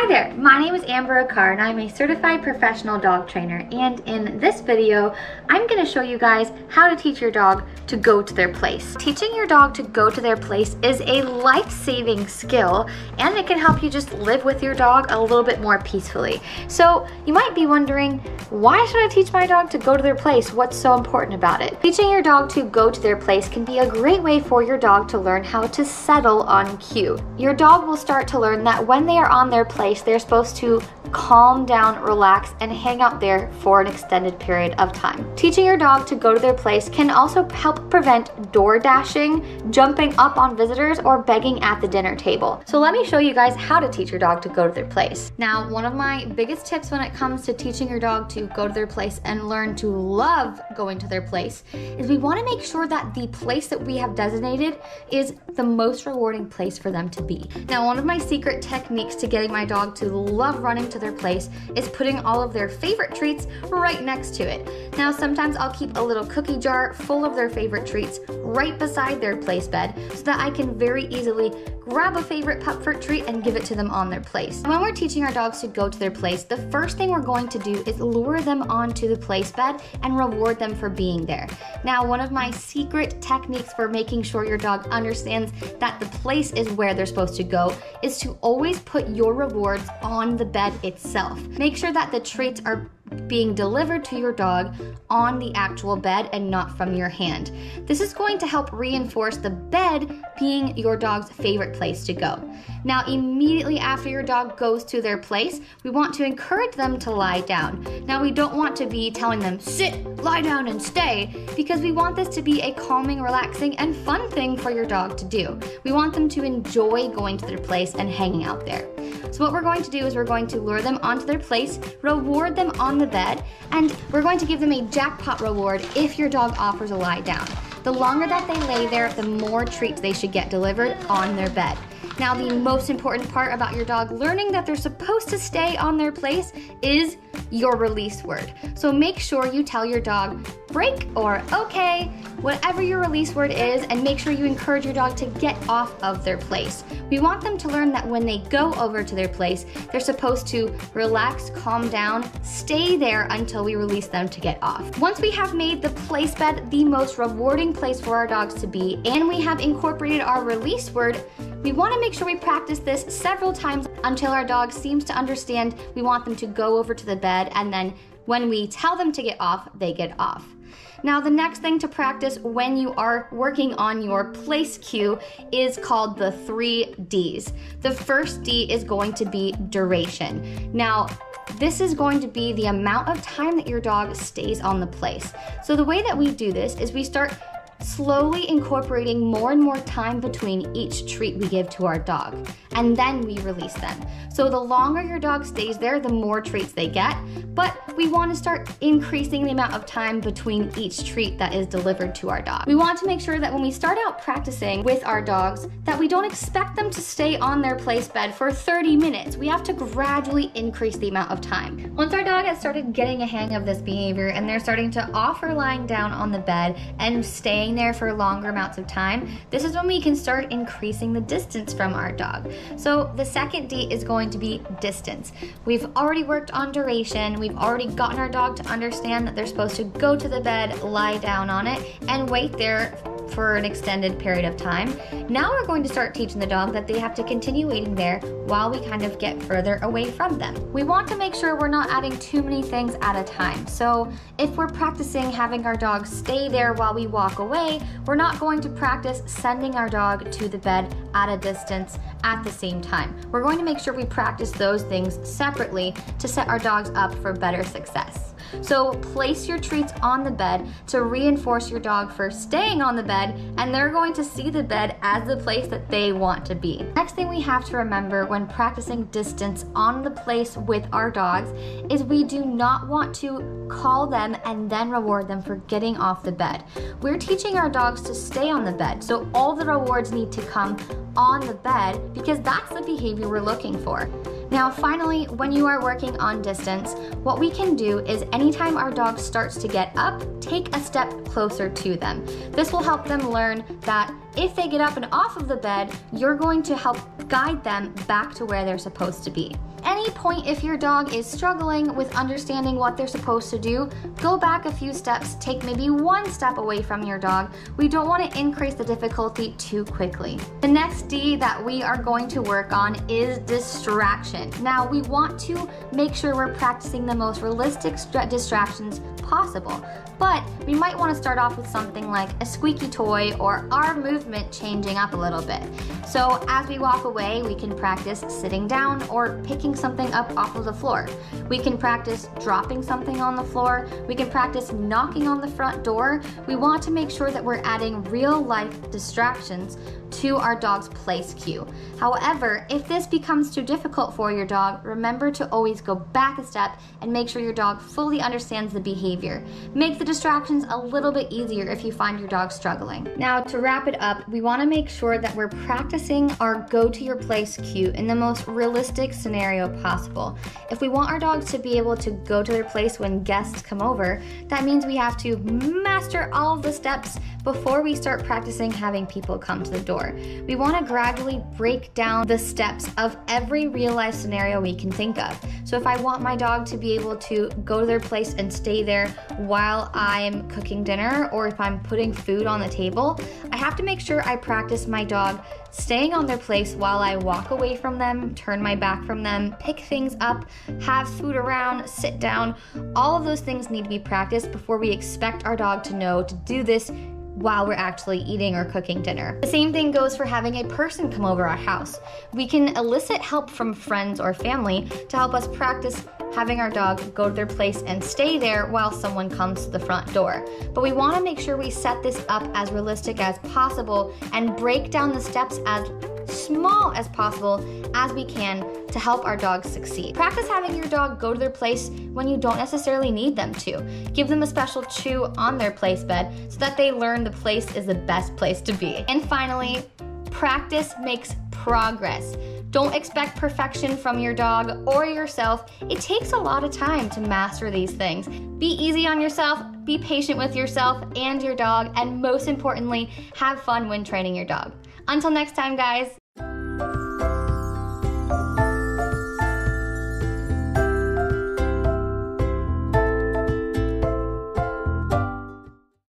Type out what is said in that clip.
Hi there, my name is Amber Akar and I'm a certified professional dog trainer, and in this video I'm going to show you guys how to teach your dog to go to their place. Teaching your dog to go to their place is a life-saving skill, and it can help you just live with your dog a little bit more peacefully. So you might be wondering, why should I teach my dog to go to their place? What's so important about it? Teaching your dog to go to their place can be a great way for your dog to learn how to settle on cue. Your dog will start to learn that when they are on their place, they're supposed to calm down, relax, and hang out there for an extended period of time. Teaching your dog to go to their place can also help prevent door dashing, jumping up on visitors, or begging at the dinner table. So let me show you guys how to teach your dog to go to their place. Now, one of my biggest tips when it comes to teaching your dog to go to their place and learn to love going to their place is we want to make sure that the place that we have designated is the most rewarding place for them to be. Now, one of my secret techniques to getting my dog to love running to their place is putting all of their favorite treats right next to it. Now, sometimes I'll keep a little cookie jar full of their favorite treats right beside their place bed so that I can very easily grab a favorite Pupford treat and give it to them on their place. When we're teaching our dogs to go to their place, the first thing we're going to do is lure them onto the place bed and reward them for being there. Now, one of my secret techniques for making sure your dog understands that the place is where they're supposed to go is to always put your rewards on the bed itself. Make sure that the treats are being delivered to your dog on the actual bed and not from your hand. This is going to help reinforce the bed being your dog's favorite place to go. Now, immediately after your dog goes to their place, we want to encourage them to lie down. Now, we don't want to be telling them, sit, lie down, and stay, because we want this to be a calming, relaxing, and fun thing for your dog to do. We want them to enjoy going to their place and hanging out there. So what we're going to do is we're going to lure them onto their place, reward them on the bed, and we're going to give them a jackpot reward if your dog offers a lie down. The longer that they lay there, the more treats they should get delivered on their bed. Now, the most important part about your dog learning that they're supposed to stay on their place is your release word. So make sure you tell your dog break or okay, whatever your release word is, and make sure you encourage your dog to get off of their place. We want them to learn that when they go over to their place, they're supposed to relax, calm down, stay there until we release them to get off. Once we have made the place bed the most rewarding place for our dogs to be, and we have incorporated our release word, we want to make sure we practice this several times until our dog seems to understand we want them to go over to the bed, and then when we tell them to get off, they get off. Now, the next thing to practice when you are working on your place cue is called the 3 Ds. The first D is going to be duration. Now, this is going to be the amount of time that your dog stays on the place. So the way that we do this is we start slowly incorporating more and more time between each treat we give to our dog, and then we release them. So the longer your dog stays there, the more treats they get, but we want to start increasing the amount of time between each treat that is delivered to our dog. We want to make sure that when we start out practicing with our dogs, that we don't expect them to stay on their place bed for 30 minutes. We have to gradually increase the amount of time. Once our dog has started getting a hang of this behavior and they're starting to offer lying down on the bed and staying there for longer amounts of time, this is when we can start increasing the distance from our dog. So the second D is going to be distance. We've already worked on duration. We've already gotten our dog to understand that they're supposed to go to the bed, lie down on it, and wait there for an extended period of time. Now we're going to start teaching the dog that they have to continue waiting there while we kind of get further away from them. We want to make sure we're not adding too many things at a time. So if we're practicing having our dog stay there while we walk away, we're not going to practice sending our dog to the bed at a distance at the same time. We're going to make sure we practice those things separately to set our dogs up for better success. So place your treats on the bed to reinforce your dog for staying on the bed, and they're going to see the bed as the place that they want to be. Next thing we have to remember when practicing distance on the place with our dogs is we do not want to call them and then reward them for getting off the bed. We're teaching our dogs to stay on the bed, so all the rewards need to come on the bed because that's the behavior we're looking for. Now, finally, when you are working on distance, what we can do is anytime our dog starts to get up, take a step closer to them. This will help them learn that if they get up and off of the bed, you're going to help guide them back to where they're supposed to be. Any point if your dog is struggling with understanding what they're supposed to do, go back a few steps, take maybe one step away from your dog. We don't want to increase the difficulty too quickly. The next D that we are going to work on is distraction. Now, we want to make sure we're practicing the most realistic distractions possible, but we might want to start off with something like a squeaky toy or our movement changing up a little bit. So as we walk away, we can practice sitting down or picking something up off of the floor. We can practice dropping something on the floor. We can practice knocking on the front door. We want to make sure that we're adding real life distractions to our dog's place cue. However, if this becomes too difficult for your dog, remember to always go back a step and make sure your dog fully understands the behavior. Make the distractions a little bit easier if you find your dog struggling. Now, to wrap it up, we want to make sure that we're practicing our go to your place cue in the most realistic scenario possible. If we want our dogs to be able to go to their place when guests come over, that means we have to master all of the steps before we start practicing having people come to the door. We want to gradually break down the steps of every real life scenario we can think of. So if I want my dog to be able to go to their place and stay there while I'm cooking dinner, or if I'm putting food on the table, I have to make sure I practice my dog staying on their place while I walk away from them, turn my back from them, pick things up, have food around, sit down. All of those things need to be practiced before we expect our dog to know to do this while we're actually eating or cooking dinner. The same thing goes for having a person come over our house. We can elicit help from friends or family to help us practice having our dog go to their place and stay there while someone comes to the front door. But we want to make sure we set this up as realistic as possible and break down the steps as small as possible as we can to help our dogs succeed. Practice having your dog go to their place when you don't necessarily need them to. Give them a special chew on their place bed so that they learn the place is the best place to be. And finally, practice makes progress. Don't expect perfection from your dog or yourself. It takes a lot of time to master these things. Be easy on yourself, be patient with yourself and your dog, and most importantly, have fun when training your dog. Until next time, guys.